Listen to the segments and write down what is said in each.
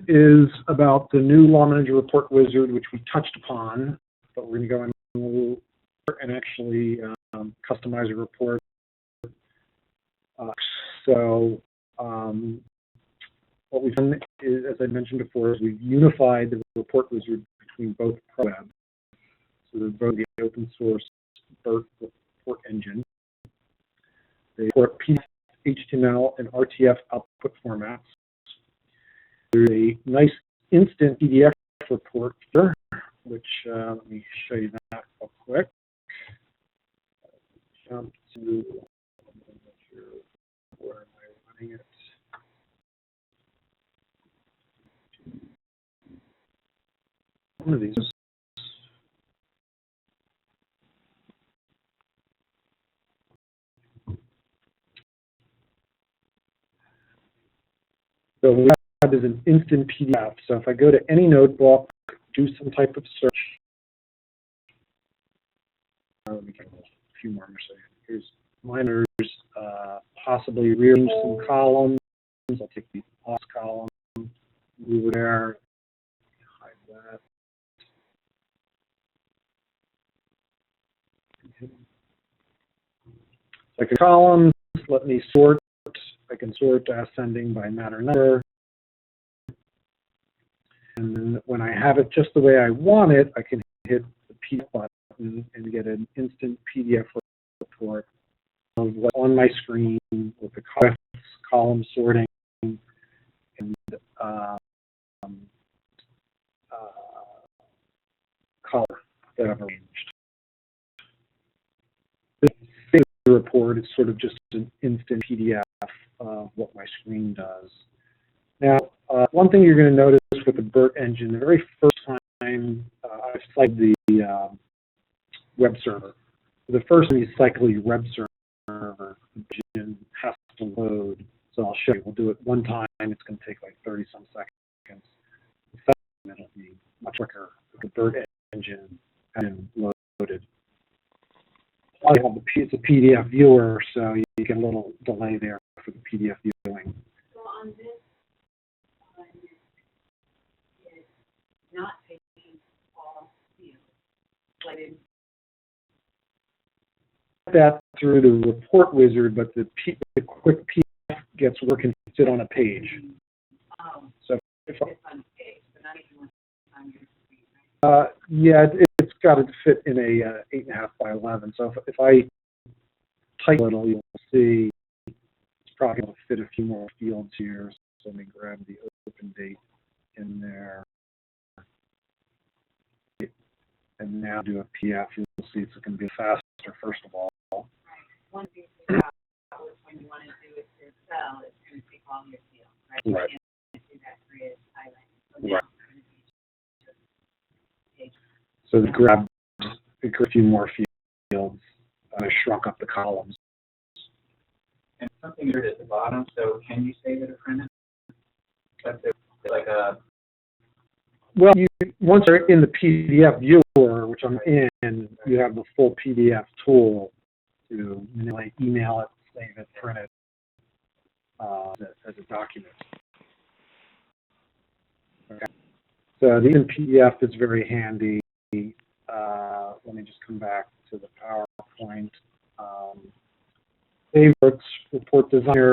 is about the new LawManager Report Wizard, which we touched upon, but we're going to go in a little and actually customize a report. What we've done is, as I mentioned before, is we've unified the report wizard between both web. So they're both the open source BIRT report engine. They support PDF, HTML, and RTF output formats. There's a nice instant PDF report here, which let me show you that real quick. Jump to where am I running it? One of these. So we have is an instant PDF. So if I go to any notebook, do some type of search. Let me get a few more. Here's minors, possibly rearrange some columns. I'll take the last column, move it there, hide that. Like a column, let me sort. I can sort ascending by matter number. And then when I have it just the way I want it, I can hit the PDF button and get an instant PDF report of what's on my screen with the column sorting and color that I've arranged. This report is sort of just an instant PDF of what my screen does. Now, one thing you're going to notice with the BIRT engine, the very first time I cycled the web server, the first time you cycle your web server, the engine has to load. So I'll show you. We'll do it one time. It's going to take like 30-some seconds. The second, it'll be much quicker with the BIRT engine and loaded. It's a PDF viewer, so you get a little delay there for the PDF viewing. So on this, it's not taking all fields. That through the report wizard, but the quick PDF gets where it can sit on a page. So if yeah, it's got to fit in a 8.5 by 11. So if I type a little, you'll see it's probably going to fit a few more fields here. So let me grab the open date in there, and now do a PDF. You'll see it's going to be faster. First of all, one thing when you want to do it to Excel, it's going to take all your fields, right? Right. You can't do that creative highlighting. So right. So it grabbed a few more fields. I shrunk up the columns. And something here at the bottom, so can you save it or print it? That's like a... Well, once you're in the PDF viewer, which I'm in, you have the full PDF tool to manipulate, email it, save it, print it as a document. Okay. So the PDF is very handy. Let me just come back to the PowerPoint. Favorites, Report Designer,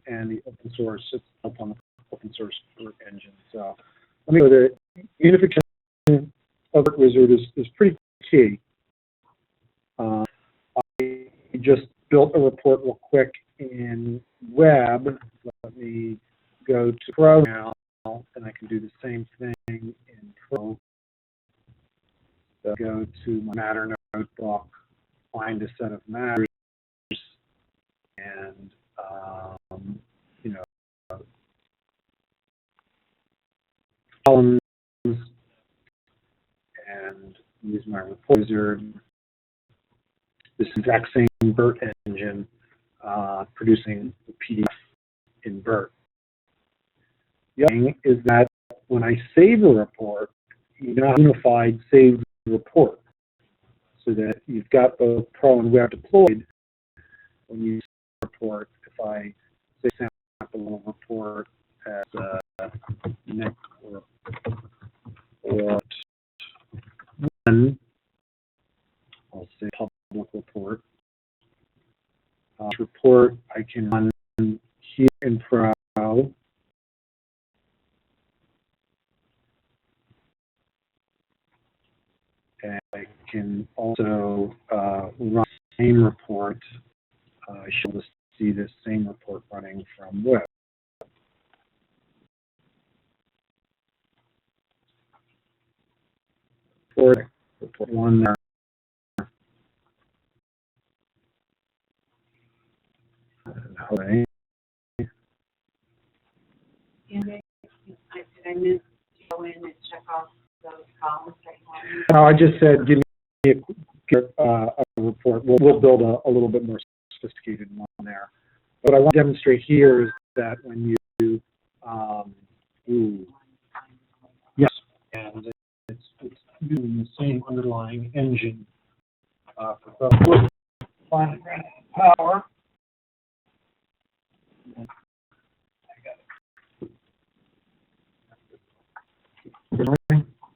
and the open source. It's up on the open source BIRT engine. So let me go there. Unification of BIRT Wizard is pretty key. I just built a report real quick in Web. Let me go to Pro now, and I can do the same thing in Pro. So go to my matter notebook, find a set of matters, and columns, and use my report wizard. This exact same BIRT engine producing the PDF in BIRT. The other thing is that when I save a report, you now have a unified saved report, so that you've got both Pro and Web deployed when you save a report. If I say sample report as can run here in Pro. And I can also run the same report. I should see this same report running from web. Report 1 there. Okay. And did I miss to go in and check off those columns that you want? No, I just said give me a report. We'll build a little bit more sophisticated one there. What I want to demonstrate here is that when you, yes, and it's using the same underlying engine for both finite granite power.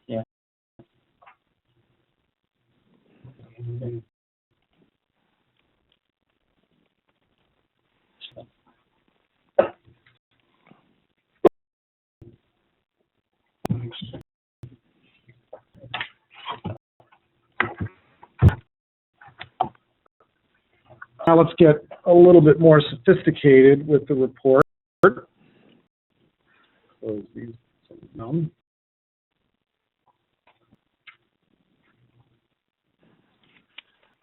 Yeah. Now let's get a little bit more sophisticated with the report. Close these down.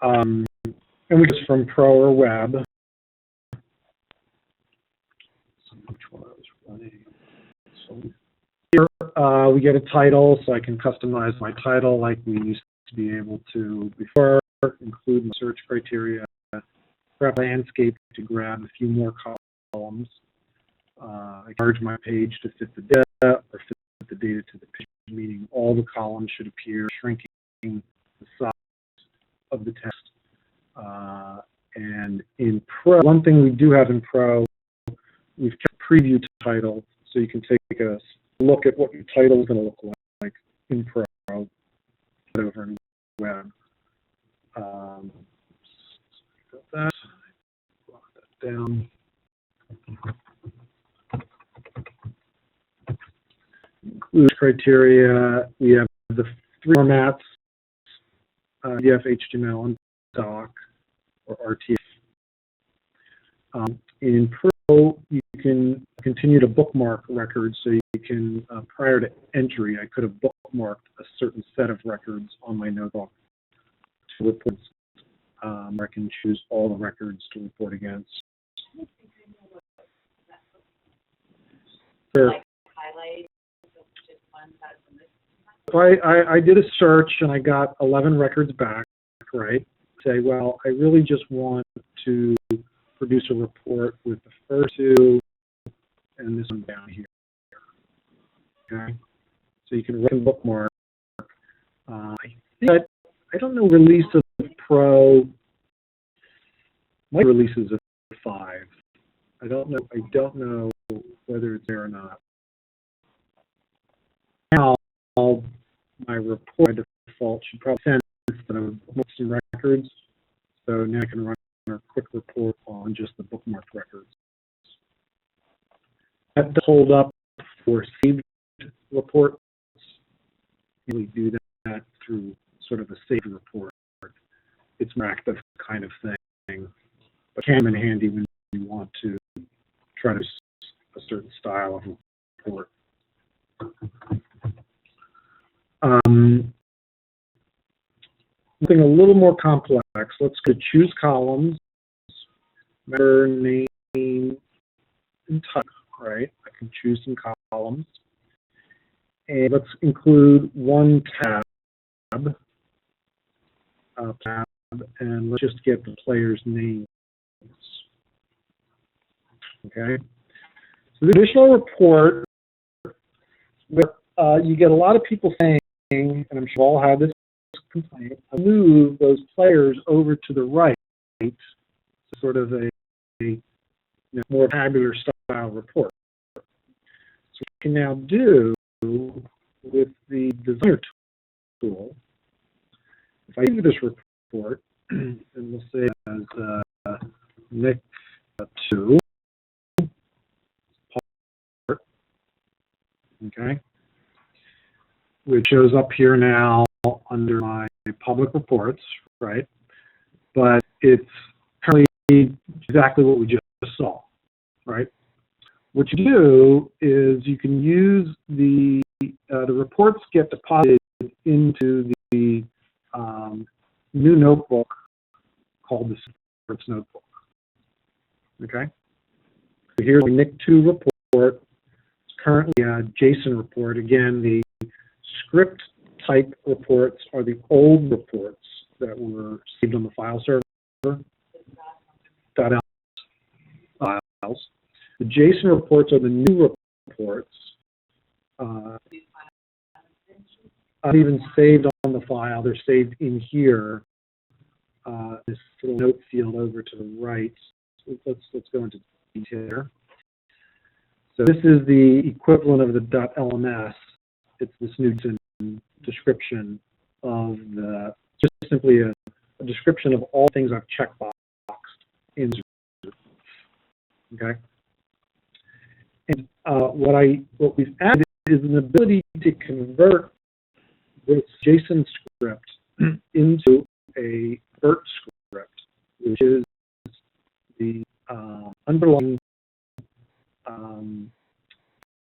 And we just from Pro or Web. Which one I was running? So here we get a title, so I can customize my title like we used to be able to before. Include my search criteria. Grab landscape to grab a few more columns. I charge my page to fit the data or fit the data to the page, meaning all the columns should appear, shrinking the size of the text. And in Pro, one thing we do have in Pro, we've kept preview title, so you can take a look at what your title is going to look like in Pro over in Web. That. Lock that down. Include criteria. We have the 3 formats: PDF, HTML, and doc, or RTF. In Pro, you can continue to bookmark records, so you can, prior to entry, I could have bookmarked a certain set of records on my notebook to report. I can choose all the records to report against. Sure. Like highlight just one that's in this. So I did a search and I got 11 records back, right? Say, well, I really just want to produce a report with the first 2 and this one down here. Okay? So you can write a bookmark. I think that, I don't know, release of Pro, my release is a 5. I don't know whether it's there or not. Now my report by default should probably sense that I've bookmarked some records. So now I can run a quick report on just the bookmarked records. That does hold up for saved reports. You do that through sort of a saved report. It's an active kind of thing, but can come in handy when you want to try to a certain style of report. Something a little more complex. Let's go choose columns, matter, name, and type. Right? I can choose some columns, and let's include one tab. And let's just get the players' names. Okay. So the additional report, where you get a lot of people saying, and I'm sure all had this complaint, move those players over to the right, sort of a more tabular style report. So what you can now do with the designer tool, if I give this report, and we'll say as Nick 2. Okay, which shows up here now under my public reports, right? But it's currently exactly what we just saw, right? What you do is you can use the reports get deposited into the new notebook called the Reports Notebook. Okay, so here's the NIC2 report. It's currently a JSON report. Again, the script type reports are the old reports that were saved on the file server. .ls files. The JSON reports are the new reports. Not even saved on the file. They're saved in here. This little note field over to the right. So let's go into detail here. So this is the equivalent of the .lms. It's this new description of the, just simply a description of all things I've checkboxed in Wizard. Okay. And what we've added is an ability to convert this JSON script into a BIRT script, which is the underlying,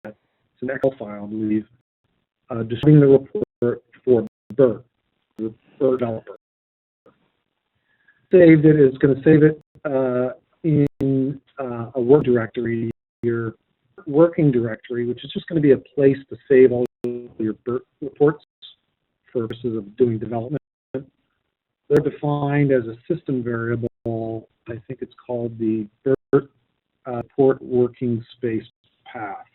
it's an Excel file, I believe, describing the report for BIRT, the BIRT Developer. Saved it is going to save it in a work directory, your working directory, which is just going to be a place to save all your BIRT reports for purposes of doing development. They're defined as a system variable. I think it's called the BIRT report working space path.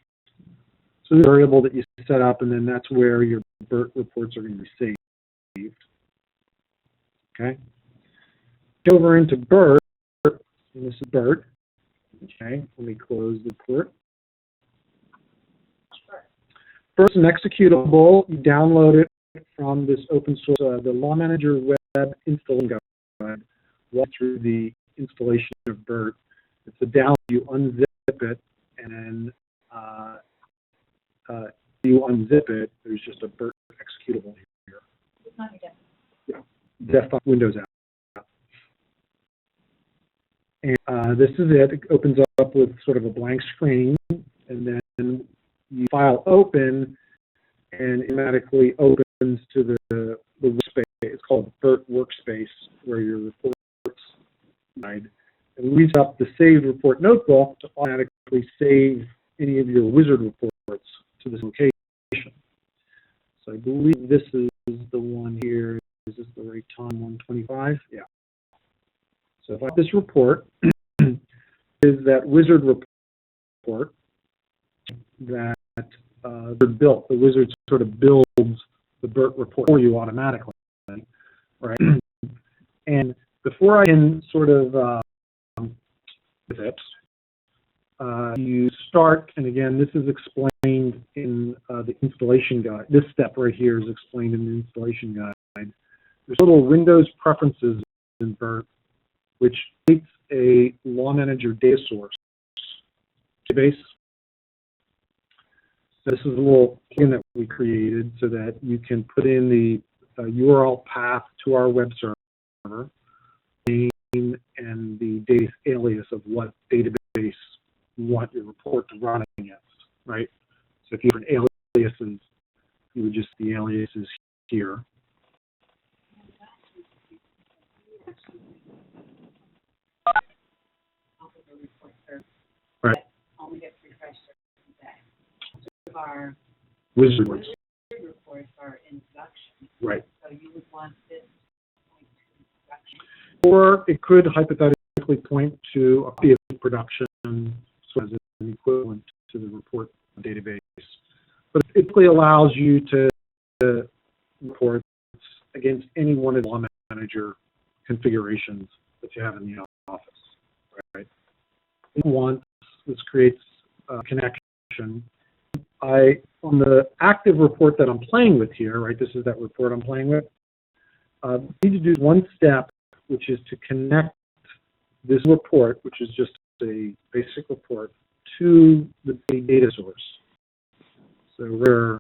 So the variable that you set up, and then that's where your BIRT reports are going to be saved. Okay. Go over into BIRT, and this is BIRT. Okay, let me close the report. First, an executable. You download it from this open source, the LawManager web installation guide. Walk through the installation of BIRT. It's a download. You unzip it, and then you unzip it. There's just a BIRT executable here. It's not your desktop. Yeah, desktop Windows app. And this is it. It opens up with sort of a blank screen, and then you file open, and it automatically opens to the workspace. It's called BIRT Workspace, where your reports reside. And reads up the saved report notebook to automatically save any of your Wizard reports to this location. So I believe this is the one here. Is this the right time? 125? Yeah. So if I have this report, is that Wizard report that they're built. The Wizard sort of builds the BIRT report for you automatically, right? And before I can sort of with it, you start, and again, this is explained in the installation guide. This step right here is explained in the installation guide. There's little Windows preferences in BIRT, which creates a LawManager data source database. This is a little plugin that we created so that you can put in the URL path to our web server, name, and the data alias of what database you want your report to run against, right? So if you have aliases, you would just the aliases here. Right. Only gets refreshed every day. Our Wizard reports are in production. Right. So you would want this point to production. Or it could hypothetically point to a copy of production so as an equivalent to the report database. But it basically allows you to report against any one of the LawManager configurations that you have in the office. Right. Once this creates a connection. On the active report that I'm playing with here, right, this is that report I'm playing with, I need to do one step, which is to connect this report, which is just a basic report to the data source. So where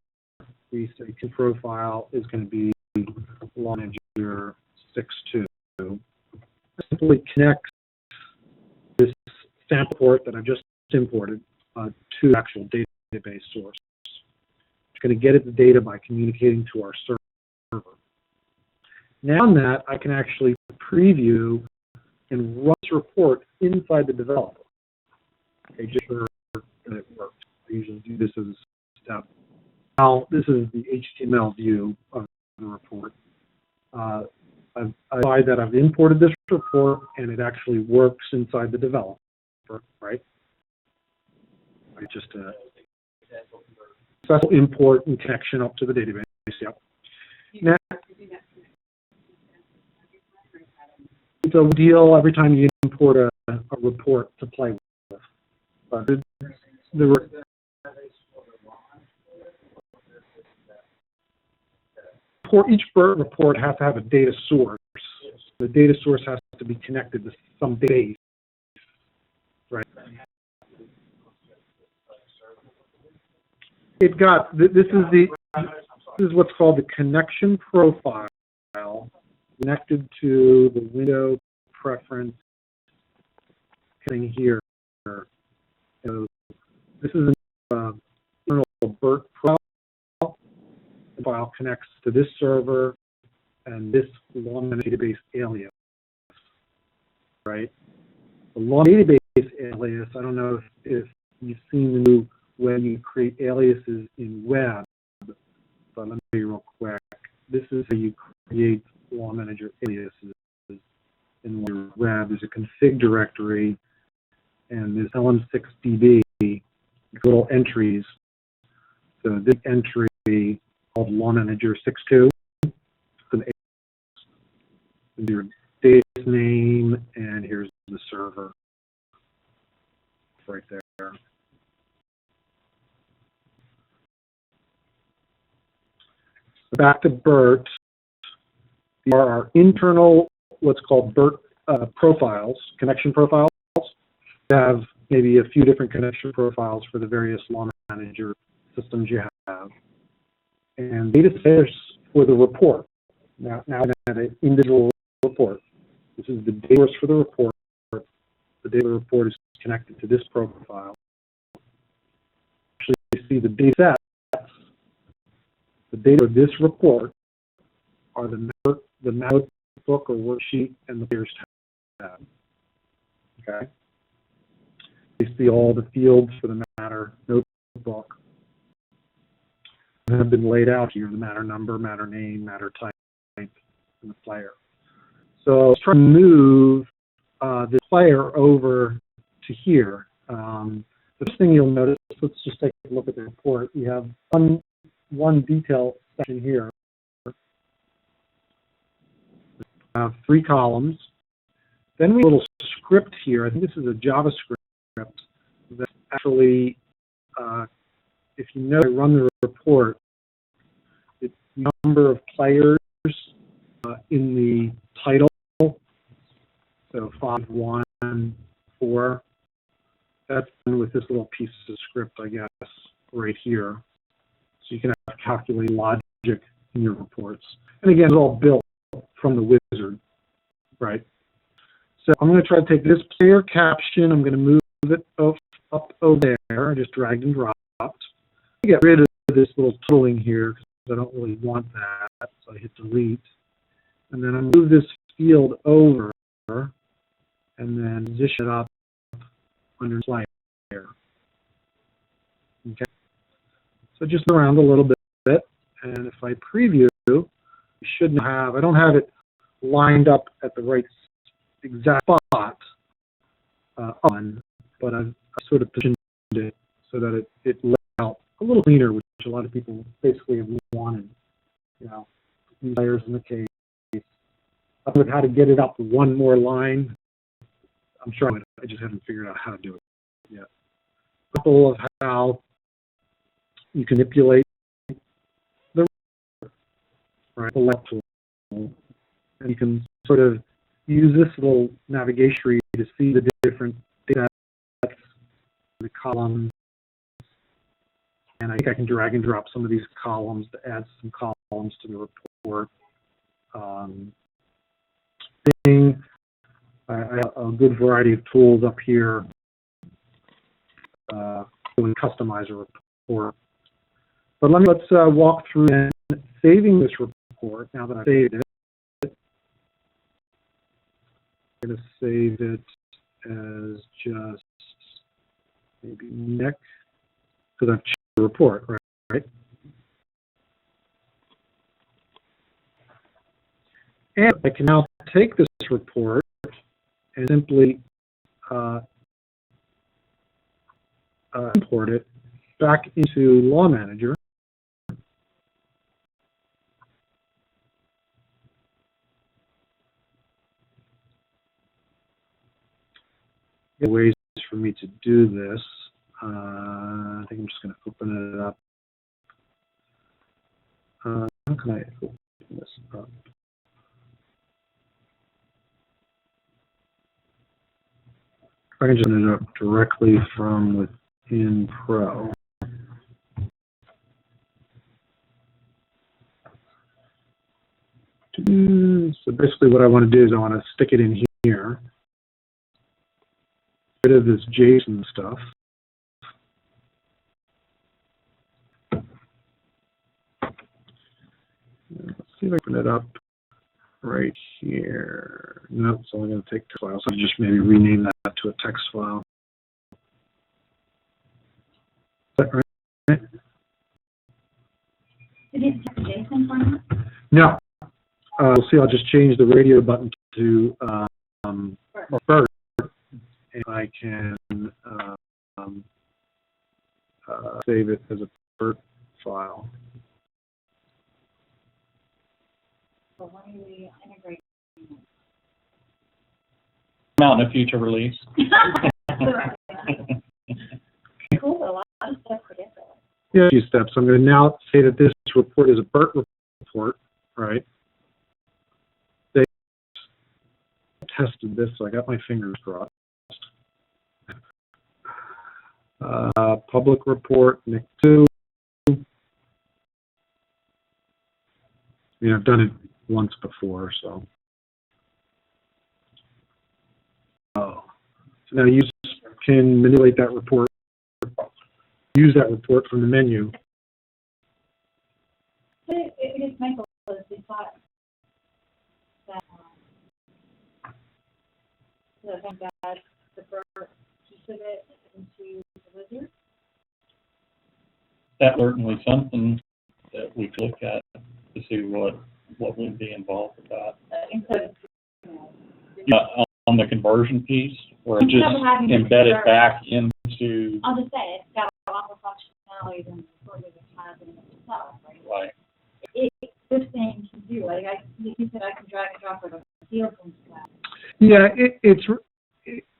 we say profile is going to be LawManager 6.2. Simply connects this sample report that I've just imported to the actual database source. It's going to get it the data by communicating to our server. Now on that, I can actually preview and run this report inside the developer. Okay, just for that it works. I usually do this as a step. Now, this is the HTML view of the report. I find that I've imported this report and it actually works inside the developer, right? Just a special import and connection up to the database. Yep. Now, it's a deal every time you import a report to play with. But for each BIRT report has to have a data source. The data source has to be connected to some base, right? It got this is what's called the connection profile connected to the window preference thing here. So this is an internal BIRT profile. The file connects to this server and this LawManager database alias, right? The LawManager database alias, I don't know if you've seen the new when you create aliases in web, but let me show you real quick. This is how you create LawManager aliases in your web. There's a config directory and there's lm6db, little entries. So this entry called LawManager 6.2. Your database name, and here's the server right there. Back to BIRT, there are our internal, what's called BIRT profiles, connection profiles. You have maybe a few different connection profiles for the various LawManager systems you have. And data source for the report. Now I have an individual report. This is the data source for the report. The data report is connected to this profile. Actually, you see the data sets. The data of this report are the notebook or worksheet and the players tab. Okay. You see all the fields for the matter notebook have been laid out here: the matter number, matter name, matter type, and the player. So let's try to move the player over to here. The first thing you'll notice, let's just take a look at the report. You have one detail section here. We have 3 columns. Then we have a little script here. I think this is a JavaScript that actually, if you know, I run the report, it's the number of players in the title. So 5, 1, 4. That's done with this little piece of script, I guess, right here. So you can have calculate logic in your reports. And again, it's all built from the wizard, right? So I'm going to try to take this player caption. I'm going to move it up over there. I just dragged and dropped. Get rid of this little tooling here because I don't really want that. So I hit delete. And then I move this field over and then position it up under player. Okay. So just around a little bit, and if I preview, you should have, I don't have it lined up at the right exact spot but I've sort of positioned it so that it lays out a little cleaner, which a lot of people basically have wanted. You know, layers in the case. Up with how to get it up one more line. I'm sure I just haven't figured out how to do it yet. A couple of how you can manipulate the left tool, and you can sort of use this little navigation tree to see the different data the columns. And I think I can drag and drop some of these columns to add some columns to the report. I have a good variety of tools up here to customize a report. But let's walk through and saving this report. Now that I've saved it, I'm going to save it as just maybe Nick, because I've changed the report, right? And I can now take this report and simply import it back into LawManager. There are ways for me to do this. I think I'm just going to open it up. How can I open this up? I can just open it up directly from within Pro. So basically what I want to do is I want to stick it in here. Get rid of this JSON stuff. Let's see if I can open it up right here. No, it's only going to take 2 files. So I'll just maybe rename that to a text file. Is that right? Did it have JSON format? No. We'll see, I'll just change the radio button to BIRT, and I can save it as a BIRT file. So when do we integrate? Out in a future release. Cool, a lot of stuff to get there. Yeah, a few steps. I'm going to now say that this report is a BIRT report, right? They tested this, so I got my fingers crossed. Public report, NIC 2. I mean, I've done it once before, so. So now you can manipulate that report, use that report from the menu. I guess Michael was we thought that the BIRT piece of it into the wizard. That's certainly something that we could look at to see what would be involved with that. Instead of, On the conversion piece, where it just embedded back into. I'll just say it's got a lot more functionality than the report wizard has in itself, right? Right. This thing can do, like you said, I can drag and drop like a field from scratch. Yeah,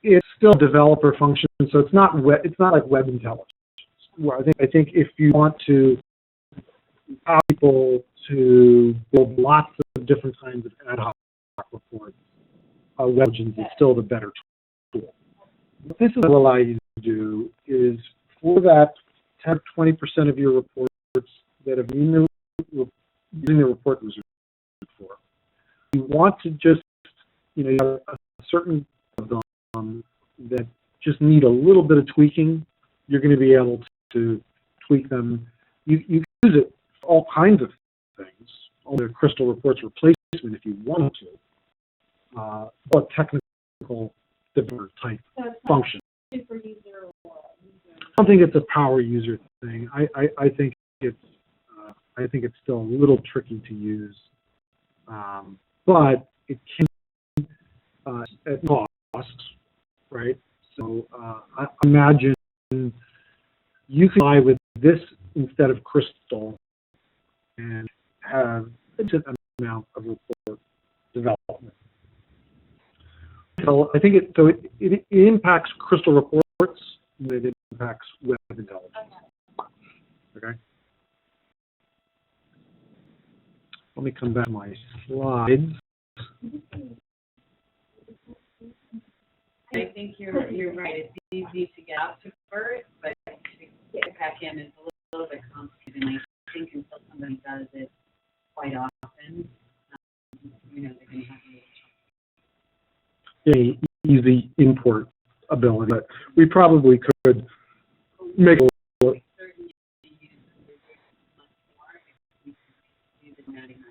it's still a developer function, so it's not like web intelligence. Well, I think if you want to allow people to build lots of different kinds of ad hoc reports, web intelligence is still the better tool. What this will allow you to do is for that 10 or 20% of your reports that have been using the report wizard for, you want to just, you have a certain of them that just need a little bit of tweaking. You're going to be able to tweak them. You can use it for all kinds of things. Only a Crystal Reports replacement if you wanted to, but technical developer type function. Super user or user. I don't think it's a power user thing. I think it's still a little tricky to use, but it can at cost, right? So I imagine you can buy with this instead of Crystal and have a certain amount of report development. So I think it impacts Crystal Reports, and it impacts web intelligence. Okay. Let me come back to my slides. I think you're right. It's easy to get out to BIRT, but to get back in is a little bit complicated. And I think until somebody does it quite often, they're going to have to. Any easy import ability, but we probably could make it Certainly use the wizard much more if we could use it adding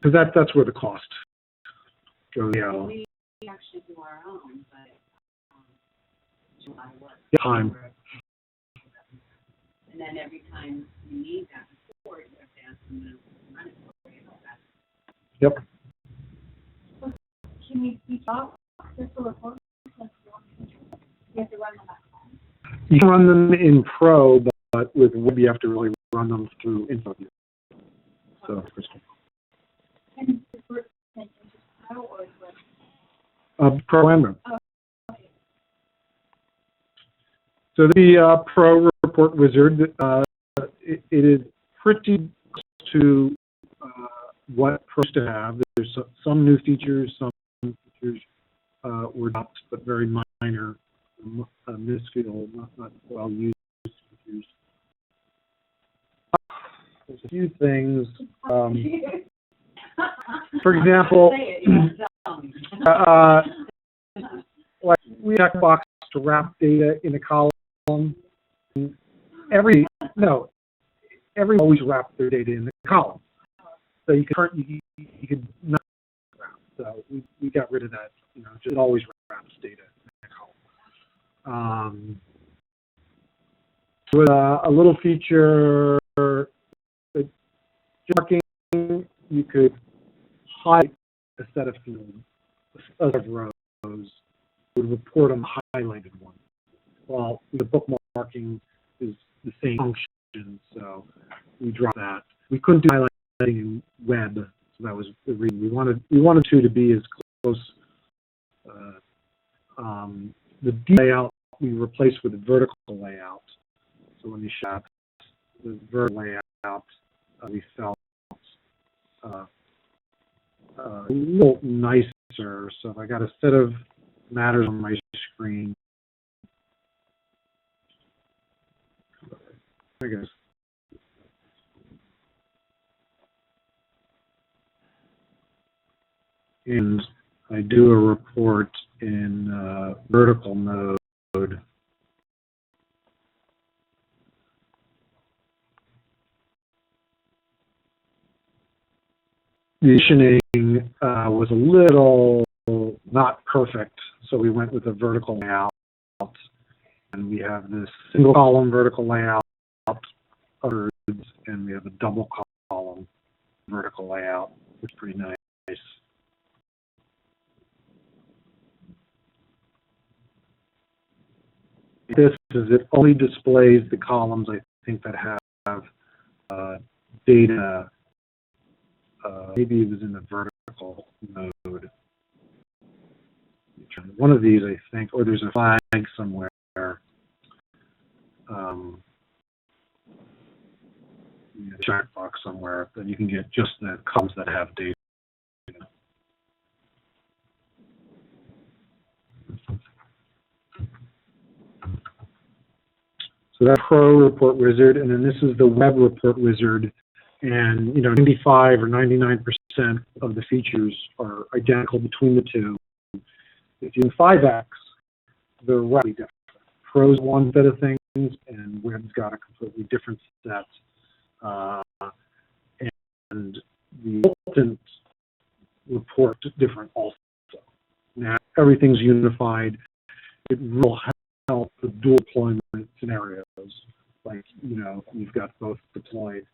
because that's where the cost goes. We actually do our own, but July work. Time. And then every time you need that report, you have to ask them to run it for you. Yep. Can you talk just a report? You have to run them back. You can run them in Pro, but with Web you have to really run them through InfoView. So, And the report sent into Pro or is Web? Pro and Web. Oh, okay. So the Pro Report Wizard, it is pretty close to what Pros to have. There's some new features, some features were dropped, but very minor, minuscule, not well used features. There's a few things. For example, like we have a box to wrap data in a column. Every always wrap their data in the column. So you could not wrap. So we got rid of that. It always wraps data in a column. With a little feature, marking, you could hide a set of fields, a set of rows, would report on the highlighted one. Well, the bookmarking is the same function, so we dropped that. We couldn't do highlighting in web, so that was the reason. We wanted to be as close. The D layout we replaced with the vertical layout. So when you shop the vertical layout, we felt a little nicer. So if I got a set of matters on my screen, I guess. And I do a report in vertical mode. The positioning was a little not perfect, so we went with a vertical layout. And we have this single column vertical layout, and we have a double column vertical layout, which is pretty nice. This is it only displays the columns I think that have data. Maybe it was in the vertical mode. One of these, I think, or there's a flag somewhere. A checkbox somewhere that you can get just the columns that have data. So that's Pro Report Wizard, and then this is the Web Report Wizard. And 95 or 99% of the features are identical between the two. If you're in 5X, they're radically different. Pro's one set of things, and Web's got a completely different set. And the ultimate report is different also. Now everything's unified. It will help the dual deployment scenarios. Like you've got both deployed.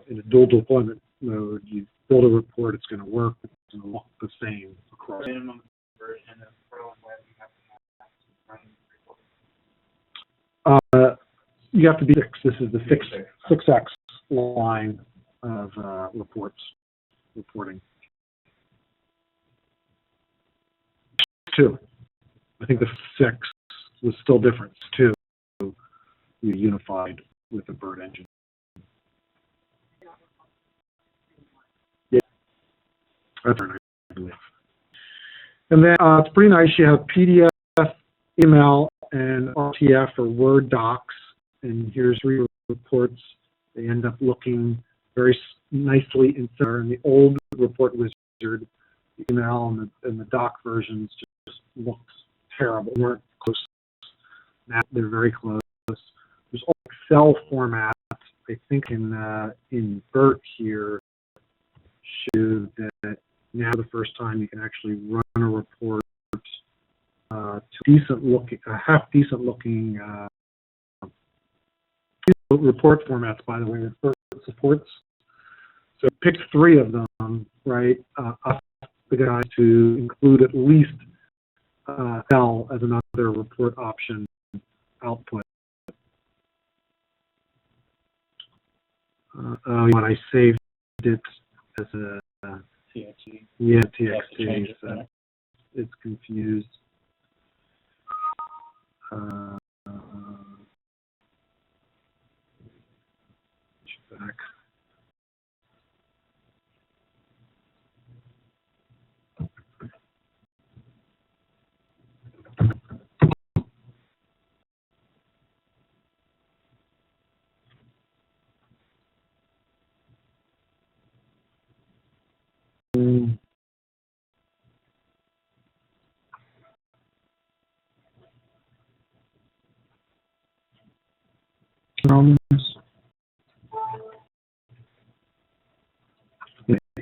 In a dual deployment mode, you build a report, it's going to work, it's going to look the same across. Minimum version of Pro and Web, you have to have running report. You have to be 6. This is the 6X line of reporting. 2. I think the 6 was still different. 2, you unified with the BIRT engine. Yeah, that's right, I believe. And then it's pretty nice. You have PDF, email, and RTF or Word docs. And here's 3 reports. They end up looking very nicely in there. In the old Report Wizard, the email and the doc versions just looks terrible. They weren't close. Now they're very close. There's all Excel formats. I think in BIRT here show that now the first time you can actually run a report to half decent looking report formats, by the way, that BIRT supports. So pick 3 of them, right? The guys to include at least L as another report option output. When I saved it as a TXT. yeah, You have to TXT, change it, so yeah. it's confused. Back.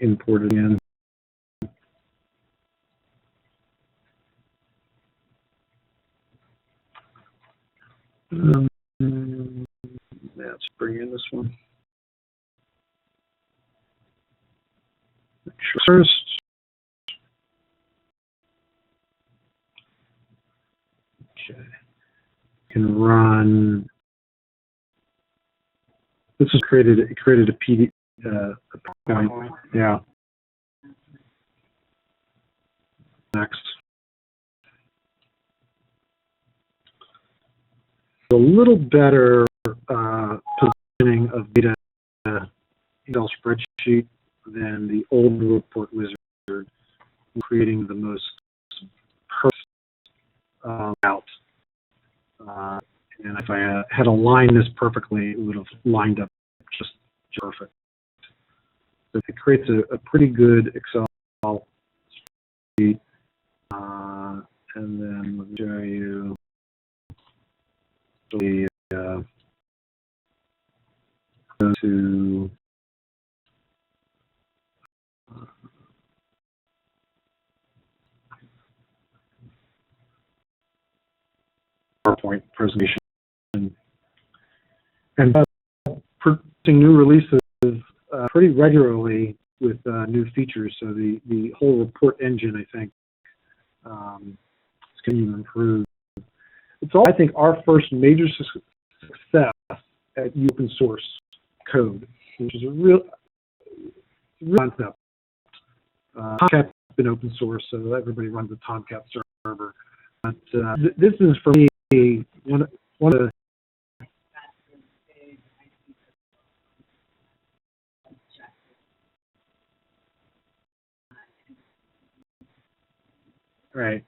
Import it in. Let's bring in this one. First, okay, can run. This is created. It created a PD. A point. Yeah. Next. A little better positioning of data in Excel spreadsheet than the old Report Wizard, creating the most perfect out. And if I had aligned this perfectly, it would have lined up just perfect. So it creates a pretty good Excel spreadsheet. And then let me show you the go to PowerPoint presentation, and producing new releases pretty regularly with new features. So the whole report engine, I think, is going to improve. It's all, I think, our first major success at open source code, which is a real concept. Tomcat's been open source, so everybody runs a Tomcat server. But this is, for me, one of the right.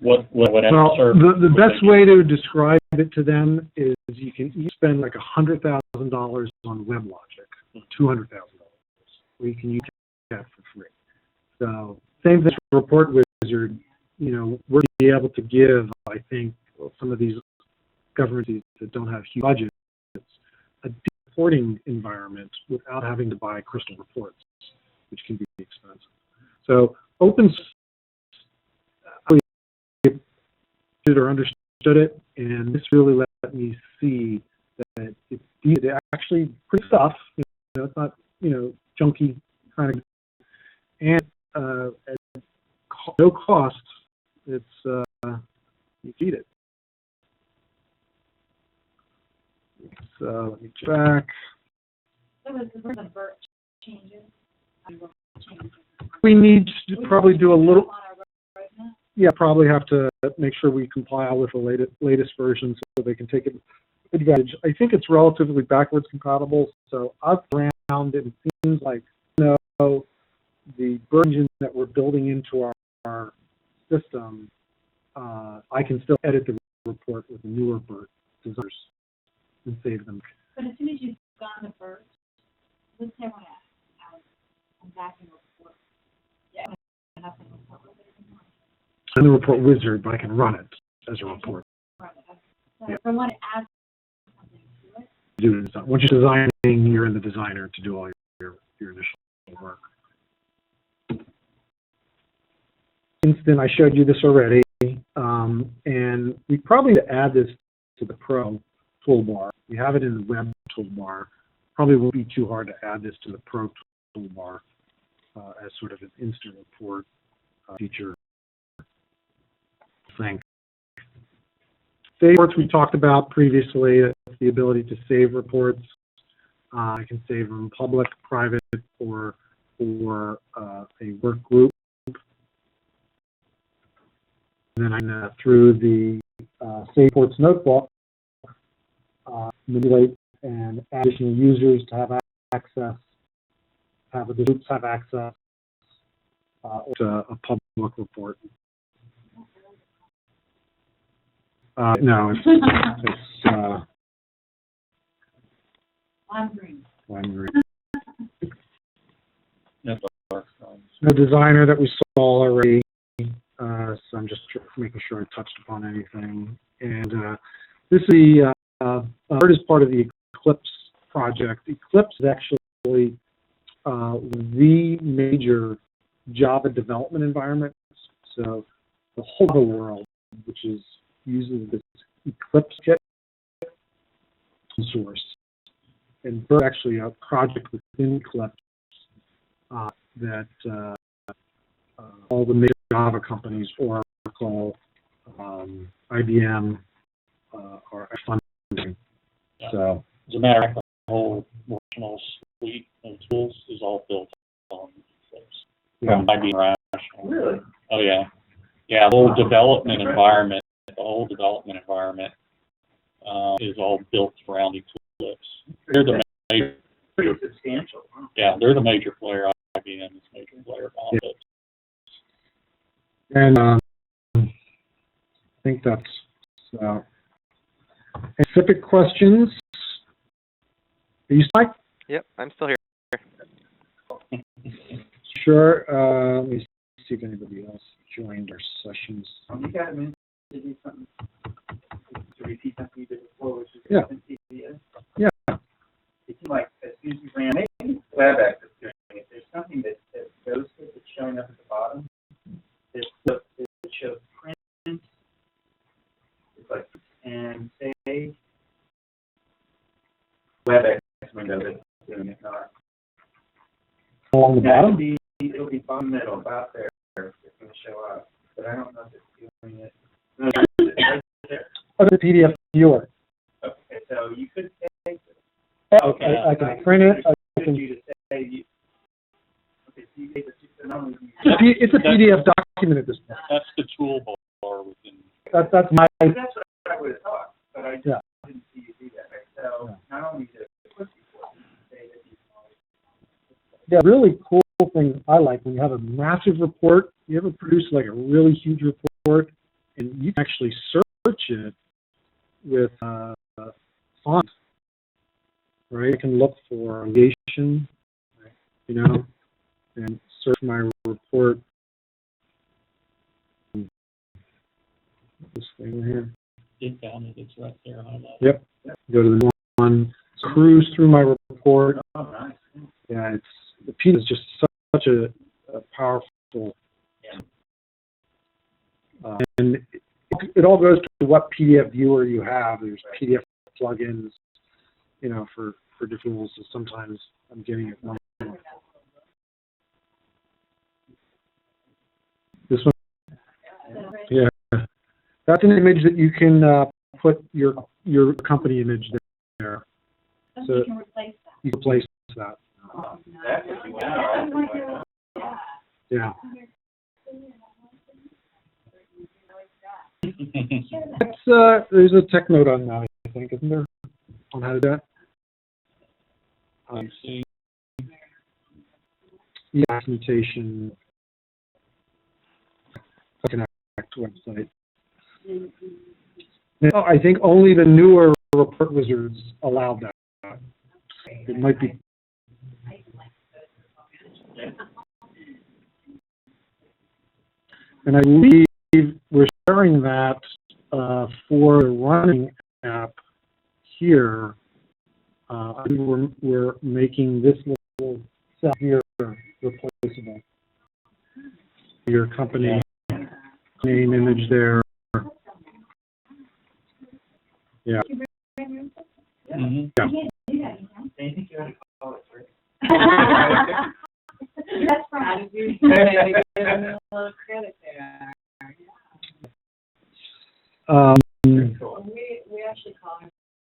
What Well, the best way to describe it to them is you can spend like $100,000 on WebLogic, $200,000, or you can use that for free. So same thing for Report Wizard. You know, we're going to be able to give, I think, some of these governments that don't have huge budgets a reporting environment without having to buy crystal reports, which can be expensive. So open source, or understood it, and this really let me see that it's actually pretty stuff. You know, it's not, you know, junky kind of, and at no cost. It's you feed it. So let me check back. So was the BIRT changes? We need to probably do a little. yeah, probably have to make sure we compile with the latest version so they can take advantage. I think it's relatively backwards compatible, so I've around, and it seems like, you know, the BIRT engine that we're building into our system, I can still edit the report with the newer BIRT designers and save them. But as soon as you've gotten the BIRT, let's say I want to add a backing report. Yeah. And the report wizard, but I can run it as a report. So if I want to add something to it. Do it. Once you're designing, you're in the designer to do all your initial work. Instant, I showed you this already, and we probably need to add this to the Pro toolbar. We have it in the web toolbar. Probably won't be too hard to add this to the Pro toolbar as sort of an instant report feature thing. Save reports we talked about previously. That's the ability to save reports. I can save them public, private, or a work group. And then I can, through the Save Reports notebook, manipulate and add additional users to have access, have the groups have access to a public report. No, it's I'm green. That's the designer that we saw already. So I'm just making sure I touched upon anything. And this is the BIRT is part of the Eclipse project. Eclipse is actually the major Java development environment. So the whole of the world, which uses this Eclipse kit, source. And BIRT actually a project within Eclipse that all the major Java companies, Oracle, IBM, are funding. Yeah. So, as a matter of fact, the whole functional suite of tools is all built on Eclipse. yeah. IBM Rational. Really? Oh yeah. Yeah, the whole development environment, is all built around Eclipse. They're the major, Pretty substantial. Huh? yeah, they're the major player. IBM is a major player on it. And I think that's specific questions. Are you still? Yep, I'm still here. Sure. Let me see if anybody else joined our sessions. You got a minute to do something, to repeat something you did before, which is Yeah. PDF? Yeah. It seems like as soon as you ran, maybe WebEx is doing it. There's something that goes to that's showing up at the bottom. It shows print. It's like, and save. WebEx window that's doing it. Not. Along the bottom? It'll be bottom middle, about there. It's going to show up. But I don't know if it's doing it. No, it's right there. Oh, the PDF viewer. Okay, so you could save it. Okay. I can print it. I can, You to say you. Okay, so you gave it to not only it's a PDF document at this point. That's the toolbar within. That's my. That's what I would have thought, but I just Yeah. didn't see you do that. Right? So Yeah. not only did it put before, you say that you Yeah, really cool thing I like when you have a massive report. You ever produce like a really huge report, and you can actually search it with font, right? I can look for navigation, you know, and search my report. This thing here. Dig down it, it's right there highlighted. Yep. Go to the one, cruise through my report. oh, nice. Yeah, the PDF is just such a powerful. And it all goes to what PDF viewer you have. There's PDF plugins, you know, for different tools. So sometimes I'm getting it wrong. This one, yeah, that's an image that you can put your company image there. So You can replace that. you can place that. Oh, that would be wow. Yeah. There's a tech note on that, I think, isn't there? On how to do that? See, Documentation. Connect website. No, I think only the newer report wizards allow that. It might be. And I believe we're sharing that for the running app here. I think we're making this little cell here replaceable. Your company name, image there. Yeah. mhm. Yeah. They think you ought to call it, right? That's right. A little credit there. Very cool. We actually call him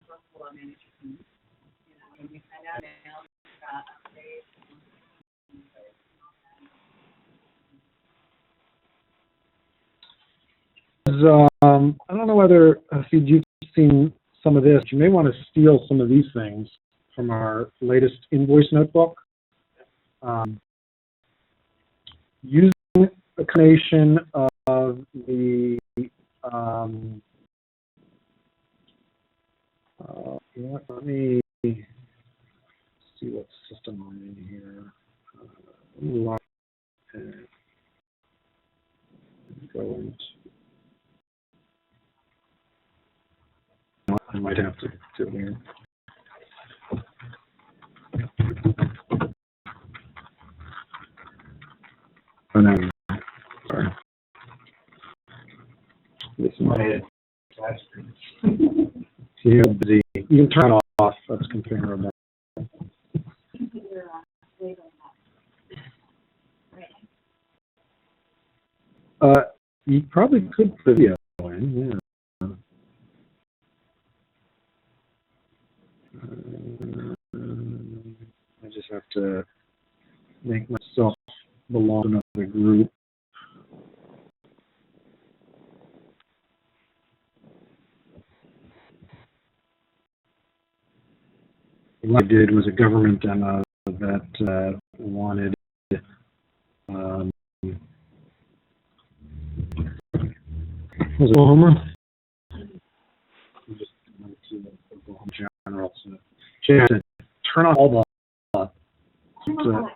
LawManager. You know, when we send out emails about updates. I don't know whether if you've seen some of this. You may want to steal some of these things from our latest invoice notebook. Using a combination of the you know what, let me see what system I'm in here. Go into. I might have to do it here. Oh no, sorry. This might. See how busy. You can turn it off. That's configurable. You probably could put video in, yeah. I just have to make myself belong to another group. What I did was a government demo that wanted was it Oklahoma? Just went to Oklahoma General. So Jay said, turn on all the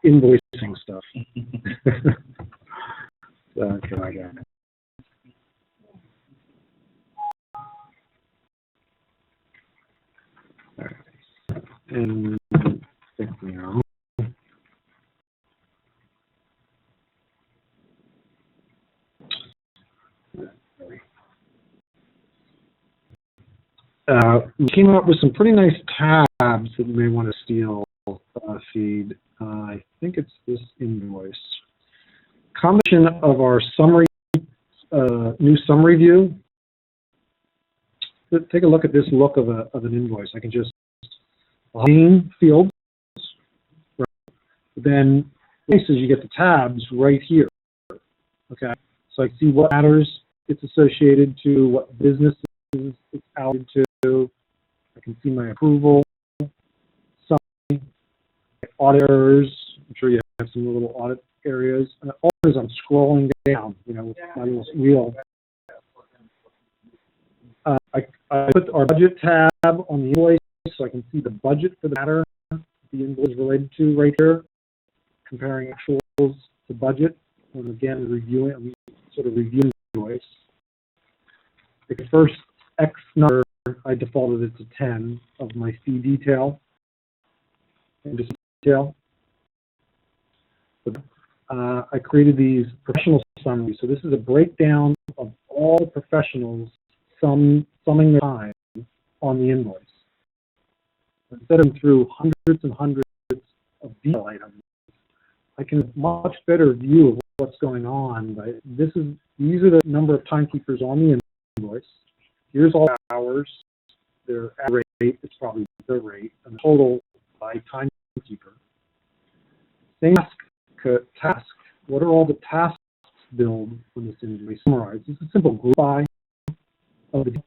invoicing stuff. Okay, I got it. All right. And think now. We came up with some pretty nice tabs that you may want to steal feed. I think it's this invoice. Combination of our summary, new summary view. Take a look at this look of an invoice. I can just name fields. Right. Then places you get the tabs right here. Okay, so I can see what matters it's associated to, what businesses it's allocated to. I can see my approval, summary, audit errors. I'm sure you have some little audit areas. And all as I'm scrolling down, you know, with my little wheel. I put our budget tab on the invoice so I can see the budget for the matter the invoice is related to right here, comparing actuals to budget. And again, reviewing the invoice. The first X number, I defaulted it to 10 of my fee detail. And just detail. I created these professional summaries. So this is a breakdown of all the professionals summing their time on the invoice. Instead of through hundreds and hundreds of detail items, I can have a much better view of what's going on. Right? These are the number of timekeepers on the invoice. Here's all the hours, their rate, it's probably their rate, and the total by timekeeper. Same task. What are all the tasks billed when this invoice summarized? This is a simple group by. of the,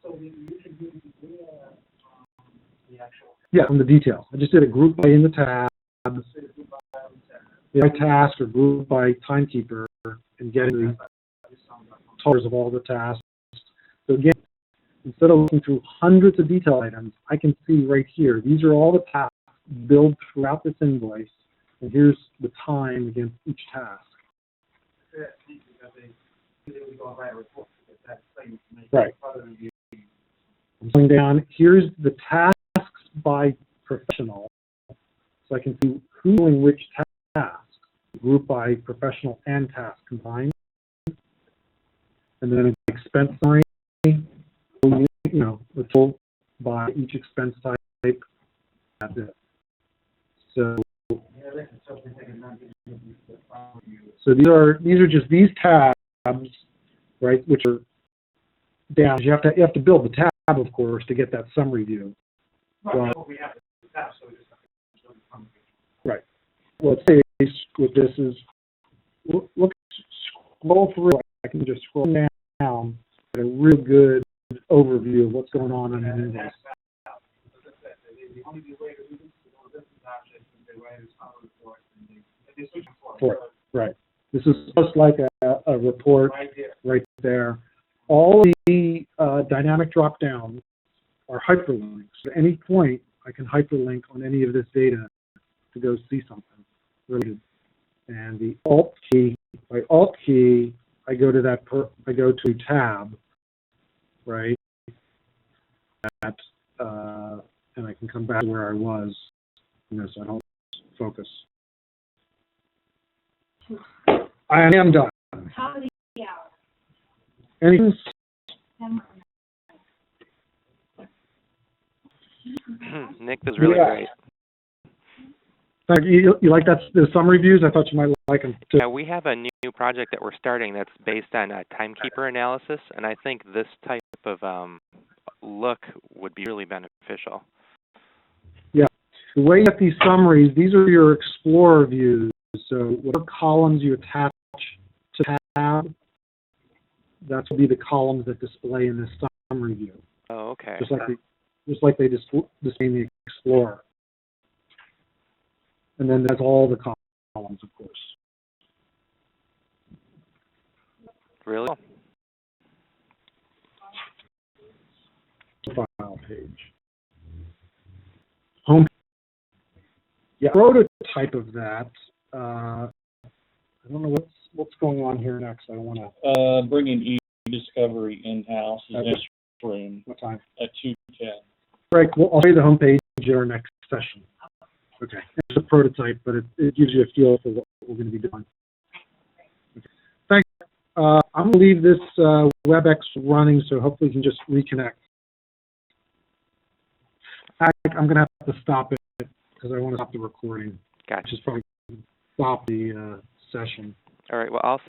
So we should do the actual. yeah, on the details. I just did a group by in the tab, by task or group by timekeeper, and getting the totals of all the tasks. So again, instead of looking through hundreds of detail items, I can see right here, these are all the tasks billed throughout this invoice, and here's the time against each task. Right. I'm going down, here's the tasks by professional, so I can see who's doing which task, group by professional and task combined. And then an expense summary, you know, the total by each expense type. That's it. So these are just these tabs, right, which are down. You have to build the tab, of course, to get that summary view. Right. Well, let's say with this is look, scroll through. I can just scroll down, get a real good overview of what's going on in an invoice. Right. This is just like a report right there. All the dynamic drop downs are hyperlinks. At any point, I can hyperlink on any of this data to go see something related. And the Alt key, by Alt key, I go to that. I go to tab, right? That, and I can come back to where I was, you know, so I don't focus. I am done. Top of the hour. Anything? 10 Nick, that was really great. Thank you. You like that, the summary views? I thought you might like them too. Yeah, we have a new project that we're starting that's based on timekeeper analysis, and I think this type of look would be really beneficial. Yeah. The way you get these summaries, these are your Explorer views. So whatever columns you attach to tab, that's will be the columns that display in this summary view. Oh, okay. Just like they display in the Explorer. And then that's all the columns, of course. Really? File page. Home. Yeah, prototype of that. I don't know what's going on here next. I don't want to. Bringing e-discovery in-house is Okay. next room What time? at 2:10. Right. Well, I'll show you the home page at our next session. Okay. It's a prototype, but it gives you a feel for what we're going to be doing. Okay. Thanks. I'm going to leave this WebEx running, so hopefully we can just reconnect. I'm going to have to stop it because I want to stop the recording. Gotcha. Which is probably stop the session. All right. Well, I'll